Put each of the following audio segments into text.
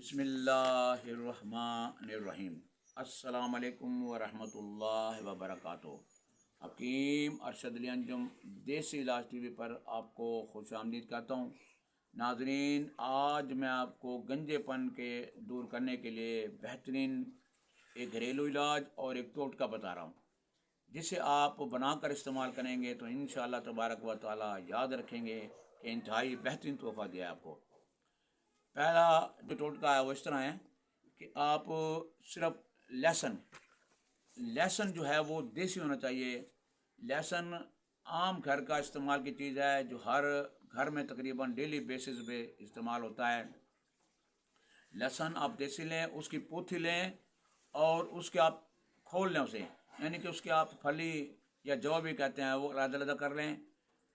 बिस्मिल्लाहिर्रहमानिर्रहीम। अस्सलाम वालेकुम वरहमतुल्लाहि वबरकातुहू। हकीम अरशद अली अंजुम देसी इलाज टीवी पर आपको खुश आमदीद कहता हूँ। नाजरीन, आज मैं आपको गंजेपन के दूर करने के लिए बेहतरीन एक घरेलू इलाज और एक टोटका बता रहा हूँ, जिसे आप बनाकर इस्तेमाल करेंगे तो इंशाअल्लाह तबारक व तआला याद रखेंगे कि इंतहाई बेहतरीन तोहफ़ा दिया है आपको। पहला जो टोटका है वो इस तरह है कि आप सिर्फ लहसुन लहसुन जो है वो देसी होना चाहिए। लहसुन आम घर का इस्तेमाल की चीज़ है जो हर घर में तकरीबन डेली बेसिस पे इस्तेमाल होता है। लहसुन आप देसी लें, उसकी पोथी लें और उसके आप खोल लें उसे, यानी कि उसके आप फली या जौ भी कहते हैं वो अलग-अलग कर लें।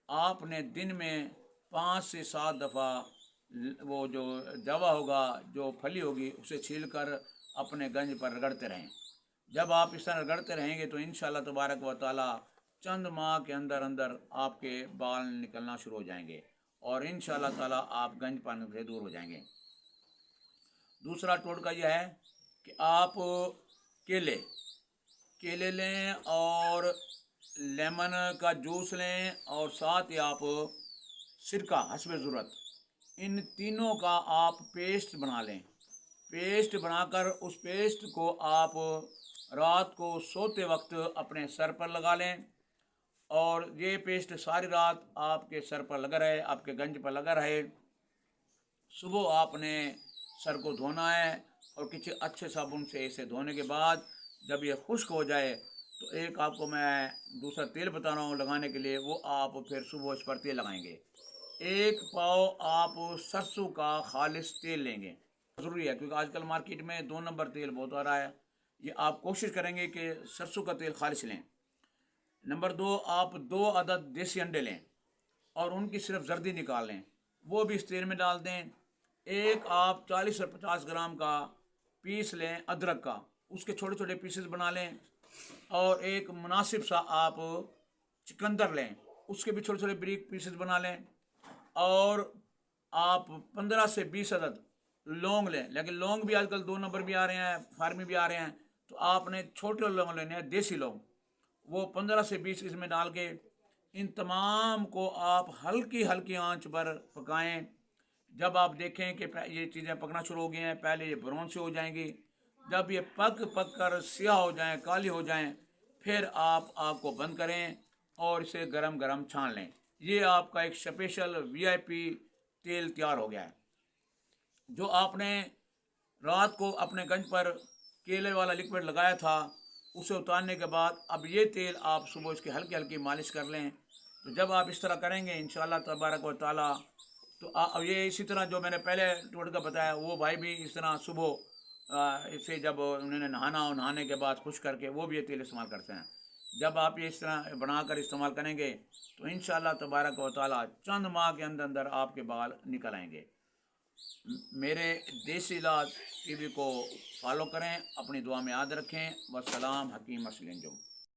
आपने दिन में 5 से 7 दफ़ा वो जो जवा होगा, जो फली होगी, उसे छील कर अपने गंज पर रगड़ते रहें। जब आप इस तरह रगड़ते रहेंगे तो इंशाअल्लाह तबारक व तआला चंद माह के अंदर अंदर आपके बाल निकलना शुरू हो जाएंगे और इंशाअल्लाह ताला आप गंजपन से दूर हो जाएंगे। दूसरा टोटका यह है कि आप केले केले लें और लेमन का जूस लें और साथ ही आप सिरका हस्बे ज़रूरत, इन तीनों का आप पेस्ट बना लें। पेस्ट बनाकर उस पेस्ट को आप रात को सोते वक्त अपने सर पर लगा लें और ये पेस्ट सारी रात आपके सर पर लगा रहे, आपके गंज पर लगा रहे। सुबह आपने सर को धोना है और किसी अच्छे साबुन से इसे धोने के बाद जब ये खुश्क हो जाए तो एक आपको मैं दूसरा तेल बता रहा हूँ लगाने के लिए, वो आप फिर सुबह इस पर तेल लगाएंगे। एक पाव आप सरसों का खालिश तेल लेंगे, ज़रूरी है क्योंकि आजकल मार्केट में 2 नंबर तेल बहुत आ रहा है। ये आप कोशिश करेंगे कि सरसों का तेल खालिश लें। नंबर 2, आप 2 अदद देसी अंडे लें और उनकी सिर्फ जर्दी निकाल लें, वो भी इस तेल में डाल दें। एक आप 40 से 50 ग्राम का पीस लें अदरक का, उसके छोटे छोटे पीसेस बना लें और एक मुनासिब सा आप चुकंदर लें, उसके भी छोटे छोटे बारीक पीसेस बना लें और आप 15 से 20 अदद लौंग लें। लेकिन लौंग भी आजकल 2 नंबर भी आ रहे हैं, फार्मी भी आ रहे हैं, तो आपने छोटे लौंग लेने हैं, देसी लौंग, वो 15 से 20 इसमें डाल के इन तमाम को आप हल्की हल्की आंच पर पकाएं। जब आप देखें कि ये चीज़ें पकना शुरू हो गई हैं, पहले ये ब्राउन से हो जाएंगी, जब ये पक पक कर स्याह हो जाएं, काली हो जाएं, फिर आप आग को बंद करें और इसे गरम गरम छान लें। ये आपका एक स्पेशल वीआईपी तेल तैयार हो गया है। जो आपने रात को अपने गंज पर केले वाला लिक्विड लगाया था, उसे उतारने के बाद अब ये तेल आप सुबह इसकी हल्की हल्की मालिश कर लें। तो जब आप इस तरह करेंगे इंशाअल्लाह तबारक व तआला, तो अब ये इसी तरह जो मैंने पहले टोटका बताया वो भाई भी इस तरह सुबह इसे जब उन्होंने नहाना हो, नहाने के बाद खुश करके वो भी ये तेल इस्तेमाल करते हैं। जब आप ये इस तरह बनाकर इस्तेमाल करेंगे तो इंशाअल्लाह तबारक व तआला चंद माह के अंदर अंदर आपके बाल निकल आएंगे। मेरे देसी इलाज टीवी को फॉलो करें, अपनी दुआ में याद रखें। वस्सलाम। हकीम अरशद अली अंजुम।